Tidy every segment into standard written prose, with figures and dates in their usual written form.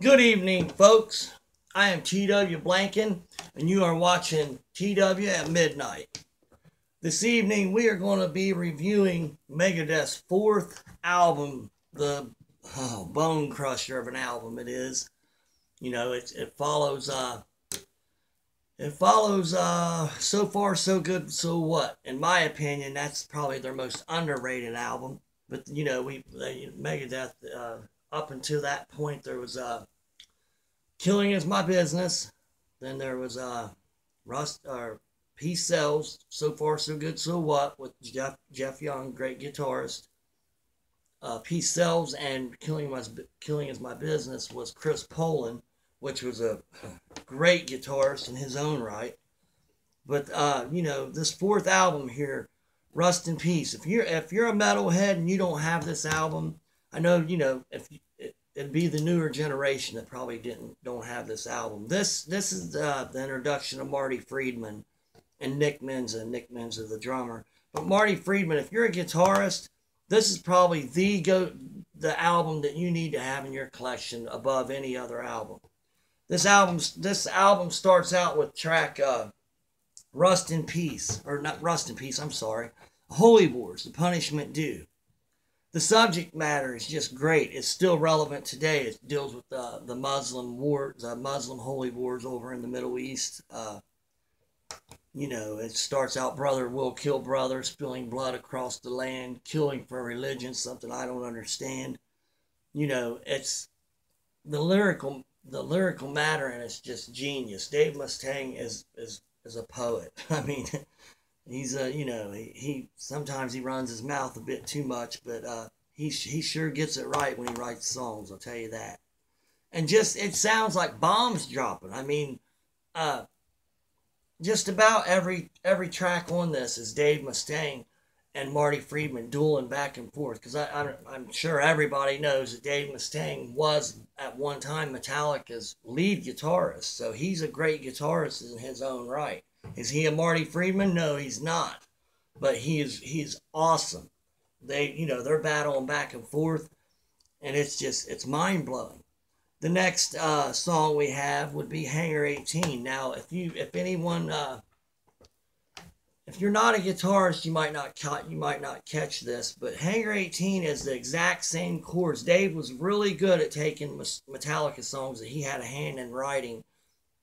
Good evening, folks. I am TW Blanken, and you are watching TW at Midnight. This evening, we are going to be reviewing Megadeth's fourth album, the bone crusher of an album it is. You know, it follows So Far So Good So What. In my opinion, that's probably their most underrated album. But you know, Megadeth up until that point there was Killing Is My Business. Then there was Rust or Peace Sells, So Far So Good So What with Jeff Young, great guitarist. Peace Sells and Killing Is My Business was Chris Poland, which was a great guitarist in his own right. But you know, this fourth album here, Rust in Peace. If you're a metalhead and you don't have this album, I know you know if you, it'd be the newer generation that probably don't have this album. This is the introduction of Marty Friedman and Nick Menza. Nick Menza, the drummer. But Marty Friedman, if you're a guitarist, this is probably the album that you need to have in your collection above any other album. This album starts out with track Rust in Peace, or not Rust in Peace. I'm sorry, Holy Wars, The Punishment Due. The subject matter is just great. It's still relevant today. It deals with the Muslim wars, Muslim holy wars over in the Middle East. You know, it starts out brother will kill brother, spilling blood across the land, killing for religion, something I don't understand. You know, it's the lyrical matter, and it's just genius. Dave Mustaine is a poet. I mean, he's you know, he sometimes he runs his mouth a bit too much, but he sure gets it right when he writes songs. I'll tell you that. And just it sounds like bombs dropping. I mean, uh, just about every track on this is Dave Mustaine and Marty Friedman dueling back and forth. Because I'm sure everybody knows that Dave Mustaine was at one time Metallica's lead guitarist, so he's a great guitarist in his own right. Is he a Marty Friedman? No, he's not. But he's awesome. They're battling back and forth, and it's mind blowing. The next song we have would be Hangar 18. Now, if you're not a guitarist, you might not catch this, but Hangar 18 is the exact same chords. Dave was really good at taking Metallica songs that he had a hand in writing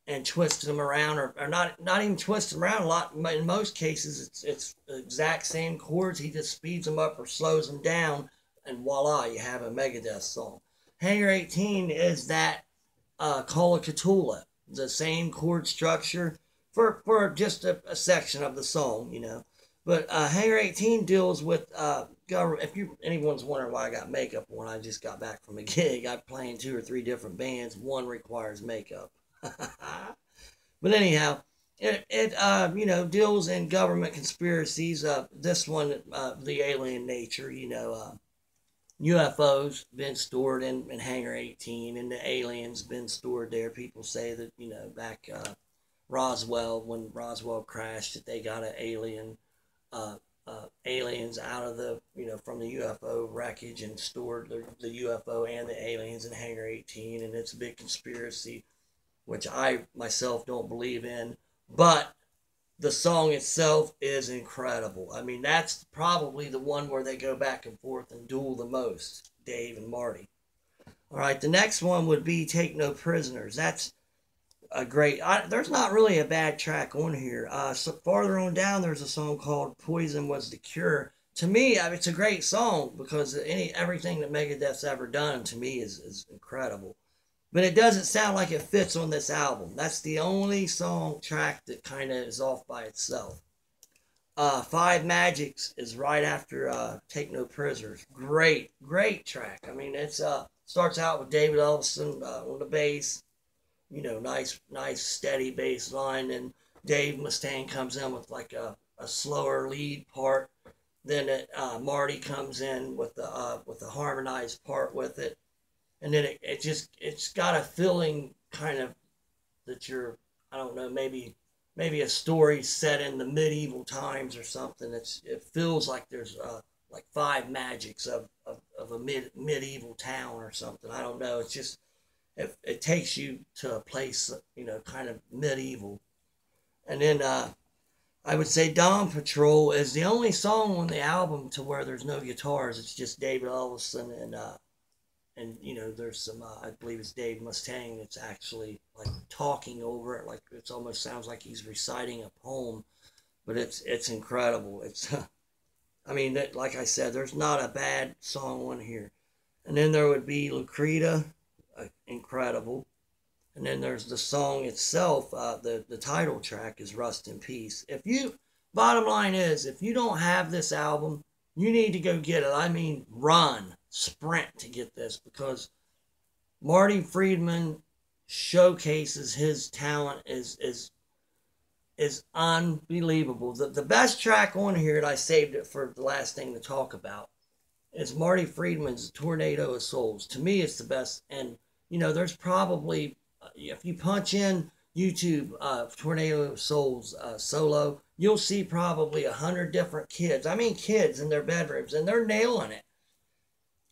and twisting them around, or not even twisting them around a lot. In most cases, it's the exact same chords. He just speeds them up or slows them down, and voila, you have a Megadeth song. Hangar 18 is that Call of Cthulhu, the same chord structure for just a section of the song, you know. But Hangar 18 deals with government. If anyone's wondering why I got makeup on, I just got back from a gig. I'm playing 2 or 3 different bands. One requires makeup. But anyhow, it you know, deals in government conspiracies. This one, the alien nature, you know, UFOs been stored in Hangar 18, and the aliens been stored there. People say that, you know, back Roswell, when Roswell crashed, that they got an aliens out of from the UFO wreckage and stored the UFO and the aliens in Hangar 18, and it's a big conspiracy, which I myself don't believe in, but the song itself is incredible. I mean, that's probably the one where they go back and forth and duel the most, Dave and Marty. All right, the next one would be Take No Prisoners. That's a great. There's not really a bad track on here. So farther on down, there's a song called "Poison Was the Cure." To me, it's a great song because everything that Megadeth's ever done to me is incredible. But it doesn't sound like it fits on this album. That's the only song track that kind of is off by itself. Five Magics is right after Take No Prisoners. Great track. I mean, it's starts out with David Ellison on the bass. You know, nice steady bass line. And Dave Mustaine comes in with like a slower lead part. Then Marty comes in with the harmonized part with it, and then it's got a feeling kind of that you're, I don't know, maybe a story set in the medieval times or something. It feels like there's like five magics of a medieval town or something. I don't know. it takes you to a place, you know, kind of medieval. And then I would say Dawn Patrol is the only song on the album to where there's no guitars. It's just David Ellison and you know, there's some I believe it's Dave Mustaine that's actually like talking over it, like it almost sounds like he's reciting a poem, but it's incredible. It's I mean, that, like I said, there's not a bad song on here. And then there would be Lucreta, incredible. And then there's the song itself. The title track is Rust in Peace. If you, bottom line is, if you don't have this album, you need to go get it. I mean, run, sprint to get this, because Marty Friedman showcases his talent is unbelievable. The best track on here, and I saved it for the last thing to talk about, is Marty Friedman's Tornado of Souls. To me, it's the best. And, you know, there's probably, if you punch in YouTube Tornado of Souls solo, you'll see probably 100 different kids. I mean, kids in their bedrooms, and they're nailing it.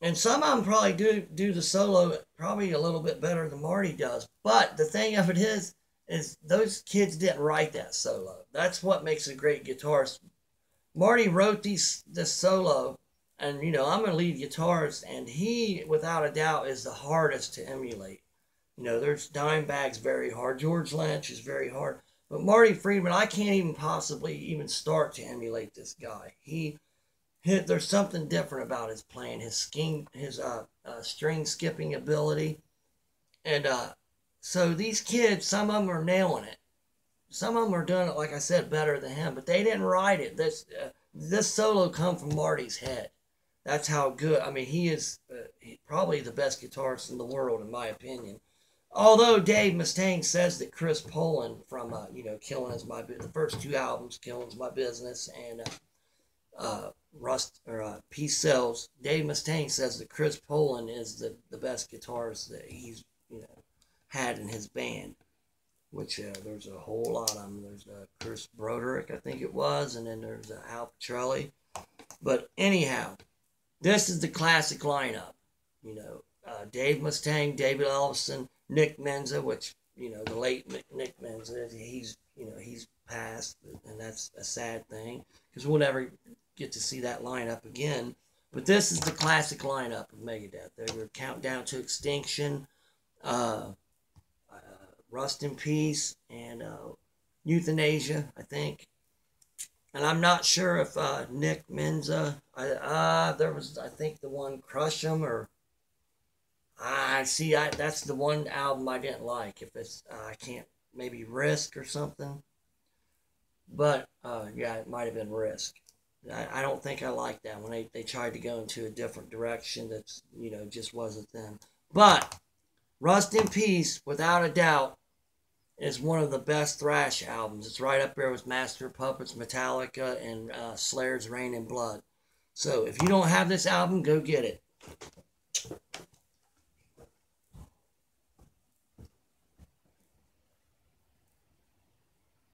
And some of them probably do the solo probably a little bit better than Marty does. But the thing of it is those kids didn't write that solo. That's what makes a great guitarist. Marty wrote this solo, and you know, I'm a lead guitarist, and he, without a doubt, is the hardest to emulate. You know, there's Dimebag's very hard, George Lynch is very hard, but Marty Friedman, I can't even possibly even start to emulate this guy. There's something different about his playing, his string skipping ability, and so these kids, some of them are nailing it. Some of them are doing it, like I said, better than him, but they didn't write it. This solo come from Marty's head. That's how good. I mean, he is probably the best guitarist in the world, in my opinion. Although Dave Mustaine says that Chris Poland from, you know, Killing Is My Business, the first two albums, Killing Is My Business and Peace Sells, Dave Mustaine says that Chris Poland is the best guitarist that he's, you know, had in his band, which there's a whole lot of them. There's Chris Broderick, I think it was, and then there's Al Petrelli. But anyhow, this is the classic lineup. You know, Dave Mustaine, David Ellison, Nick Menza, which, you know, the late Nick Menza, he's passed, and that's a sad thing, because we'll never get to see that lineup again. But this is the classic lineup of Megadeth. They were Countdown to Extinction, Rust in Peace, and Euthanasia, I think. And I'm not sure if Nick Menza, there was, I think, the one Crush 'Em, or that's the one album I didn't like. If it's, I can't, maybe Risk or something. But, yeah, it might have been Risk. I don't think I liked that when they tried to go into a different direction that's, you know, just wasn't them. But Rust in Peace, without a doubt, is one of the best thrash albums. It's right up there with Master of Puppets, Metallica, and Slayer's Rain and Blood. So if you don't have this album, go get it.